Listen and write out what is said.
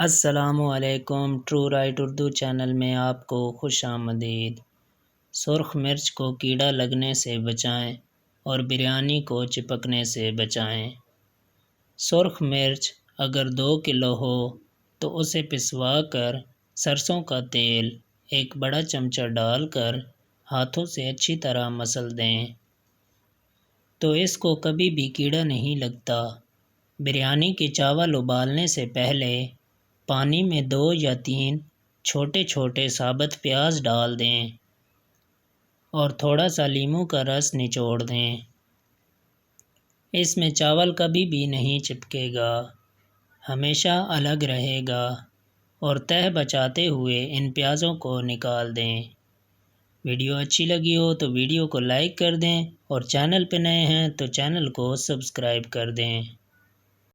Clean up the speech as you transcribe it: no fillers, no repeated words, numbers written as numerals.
السلام علیکم، true right Urdu channel میں آپ کو خوش آمدید۔ سرخ مرچ کو کیڑا لگنے سے بچائیں اور بریانی کو چپکنے سے بچائیں۔ سرخ مرچ اگر 2 کلو ہو تو اسے پسوا کر سرسوں کا تیل 1 بڑا چمچہ ڈال کر ہاتھوں سے اچھی طرح مسل دیں تو اس کو کبھی بھی کیڑا نہیں لگتا۔ بریانی کے چاول ابالنے سے پہلے پانی میں 2 یا 3 چھوٹے چھوٹے ثابت پیاز ڈال دیں اور تھوڑا سا لیموں کا رس نچوڑ دیں۔ اس میں چاول کبھی بھی نہیں چپکے گا، ہمیشہ الگ رہے گا، اور تہہ بچاتے ہوئے ان پیازوں کو نکال دیں۔ ویڈیو اچھی لگی ہو تو ویڈیو کو لائک کر دیں اور چینل پہ نئے ہیں تو چینل کو سبسکرائب کر دیں۔